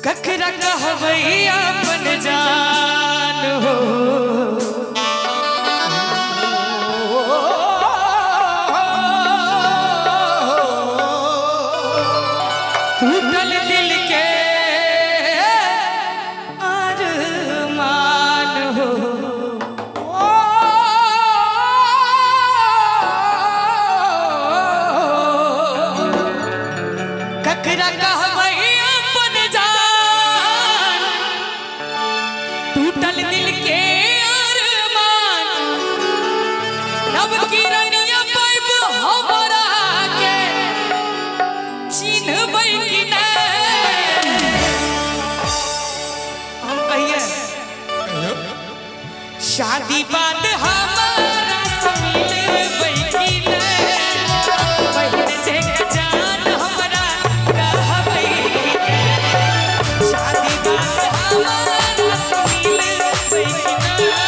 ककरा कहबई अपन जान हो टूटल दिल के अरमान हो ककरा कहबई अपन जान टूटल दिल के अरमान नव किरनिया पाइब हमरा के चिन्हबै कि नहीं हम कहिए शादी बाद हमारा से मिलबै कि नहीं बहिन जे का जान हमरा कहबै कि नहीं शादी बाद हमारा से मिलबै कि नहीं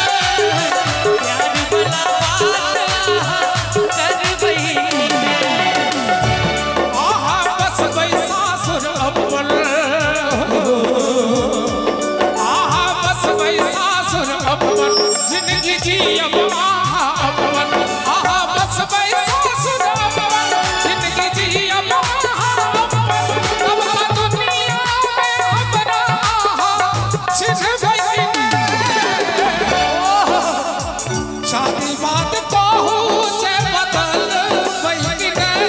प्यार वाला बात करबै कि नहीं आहा बसबै सासुर अव्वल आहा बसबै सासुर अव्वल जिंदगी जियब आहा अव्वल आहा बसबै सासुर अव्वल जिंदगी जियब आहा अव्वल अब का दुनिया में हमरा आहा छिझबै कि नहीं शादी बात कहू जे बदलबै कि नहीं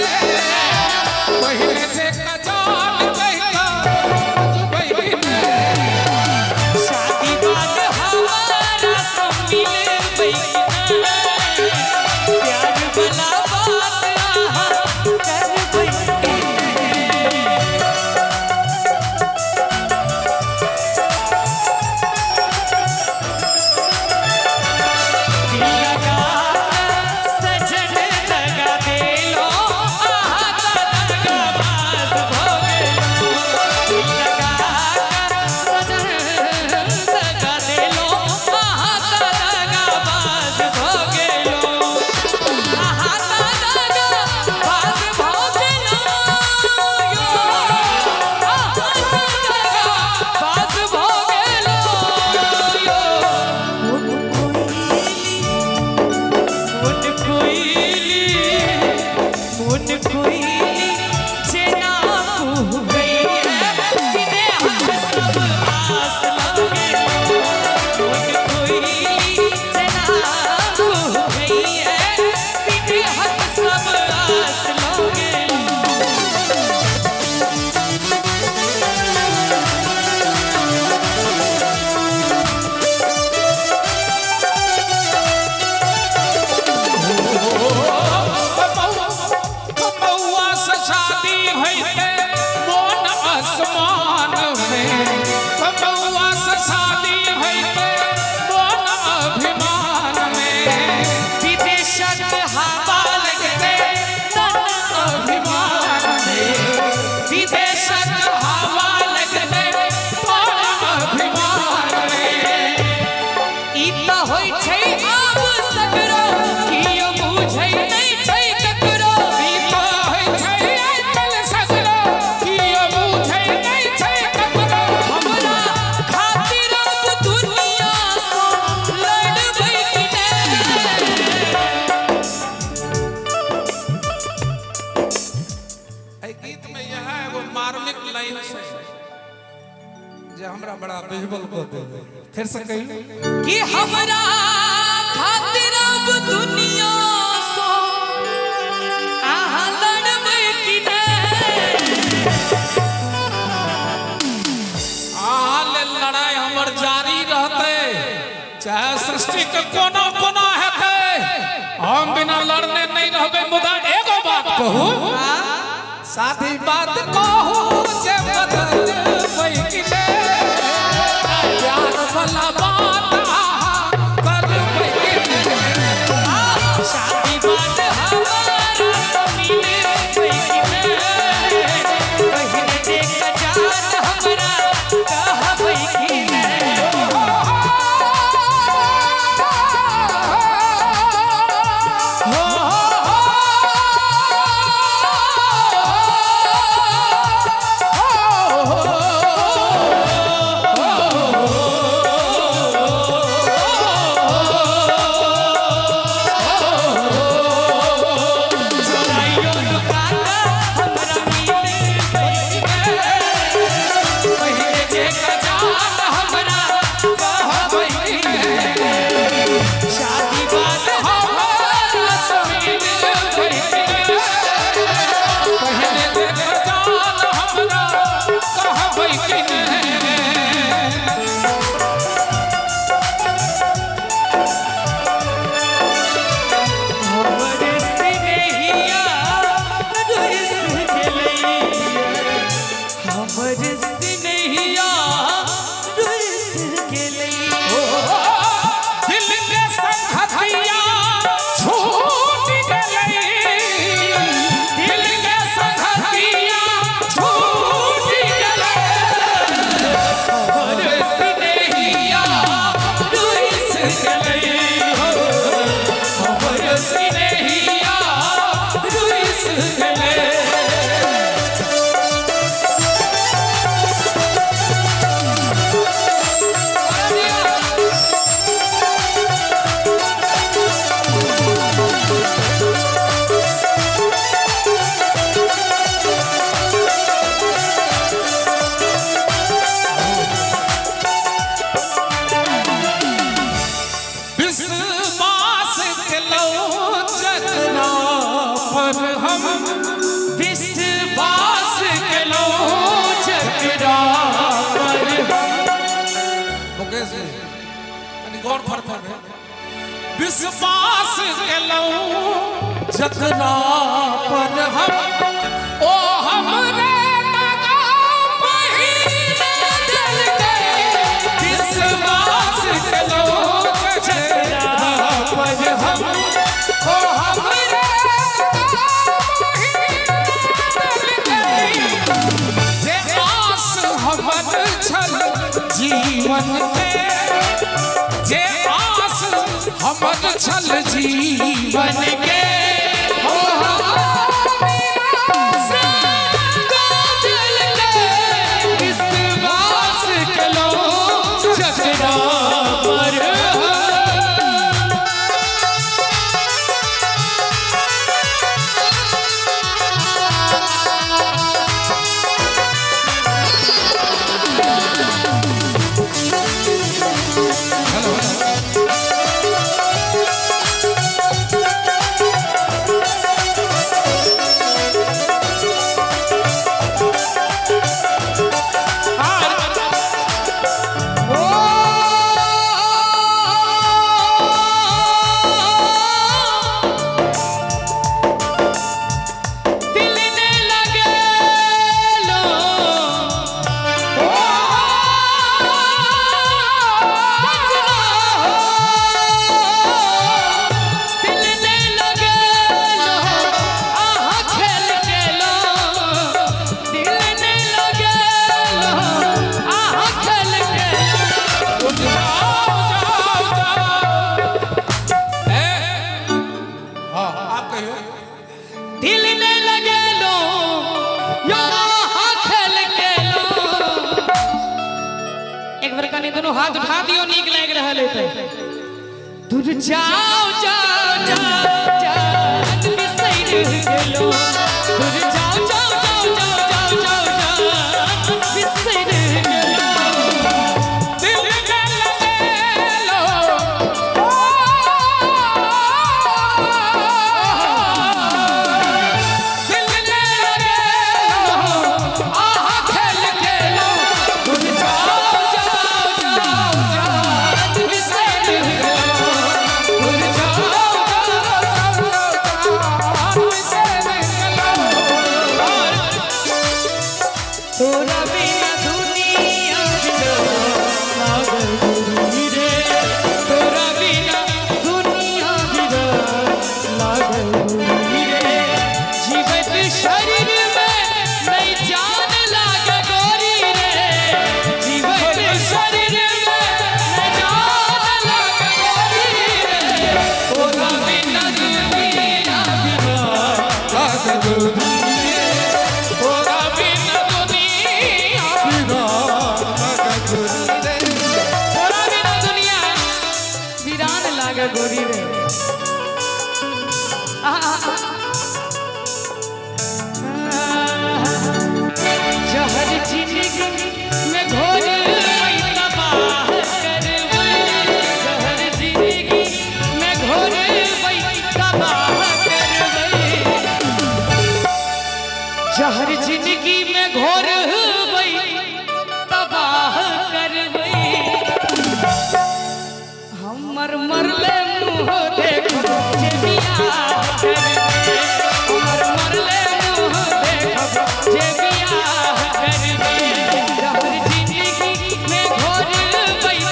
पहिले से का जान कहिका बुझबै कि नहीं शादी बाद हमारा से मिलबै कि नहीं प्यार वाला बात आहा करबै कि नहीं दिल लगा सजन लगा देलो आहा दगा बाज हो गेलो दिल लगा सजन लगा देलो आहा दगा बाज हो गेलो आहा दगा बाज हो गेलो यो आहा दगा बाज हो गेलो यो मुन कोयली जेना हो गई है सीधे हम सब आस लगे मुन कोयली जेना हो गई है सीधे हम सब आस लगे कमौआ से शादी भइले मोन आसमान में कमौआ से शादी भइले मोन अभिमान में विदेशक हवा लगते तन अभिमान में विदेशक हवा लगले मोन अभिमान में ई त होइ छै आब सकरो कियो बुझै नै छै ककरो बीता होइ छै आइतल सगरो कियो बुझै नहि छै ककरो हमरा खातिर अब दुनिया सँ लड़बै कि नहीं एहि गीत में यह एगो मार्मिक लाइन छै जे हमरा बड़ा बेजबल कऽ देबै फिर से कही कि हमरा खातिर अब दुनिया सँ अहाँ लड़बै कि नहीं आल लड़ाई हमर जारी रहते चाहे सृष्टि के कोना कोना हेतै हम बिना लड़ने नहीं रहबै मुदा एगो बात कहू साथी बात कहू जे बदलबै कि नहीं प्यार वाला बात आहा करबै कि नहीं शादी बाद हमारा से मिलबै कि नहीं बहिन जे का जान हमरा कहबै कि नहीं गौर फरमावे विश्वास केलौ जकरा पर हम ओ हमरे तगा पहिने दिल के विश्वास केलौ जकरा पर हम ओ हमरे तगा पहिने दिल के जे आस हमर छल जीवन के जे आस हमर छल जीवन के हो विश्वास कलो जकरा पर हाथ उठा दियो नीक लाग रहल है दूर जाओ जाओ जाओ जाओ बिसैर गेलो दूर जाओ जाओ जाओ जाओ जाओ जाओ बिसैर गेलो दिल में लगेलो दिल में लगेलो आहा खेल गेलो दूर जाओ गोरी रे जहर जिंदगी में घोर तबाह करवई जहर जिंदगी में घोर तबाह करवई जहर जिंदगी में घोर तबाह करवई हमर मरले मुँह देखो जे बियाह करबे हमर मरले मुँह देखो जे बियाह करबे जहर जिंदगी में घोर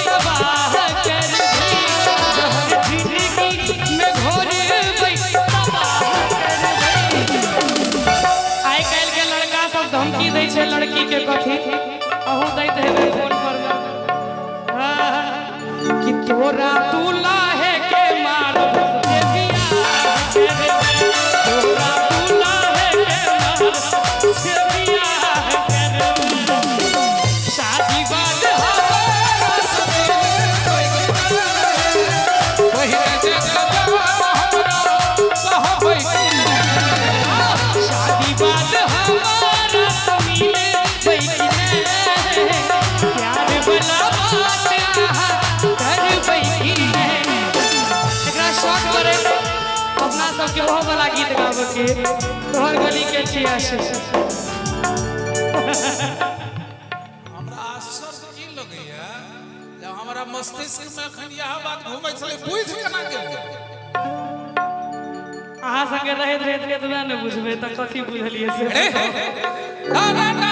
तबाह करबे जहर जिंदगी में घोर तबाह करबे आइ काल्हि के लड़का सब धमकी दै छै लड़की के कथी अहूँ दैत हेबै फोन पर कि तोरा दुल्हा के मारब जे बियाह करबे तोरा दुल्हा के मारब जे बियाह करबे शादी बाद हमरा सबके पहिरे जे हमरा कहबै शादी बाद हमरा मिले बैठने प्यार वाला बात अपना सबके ओहो वाला गीत गाबे के तोहर गली के छिया से हमरा आश्चर्य की लगैया जब हमरा मस्तिष्क में अखन यह बात घूमै छले बुझ केना गेल अहाँ संगे रहैत रहैत एतबे ने बुझबै त कथी बुझलियै से ना ना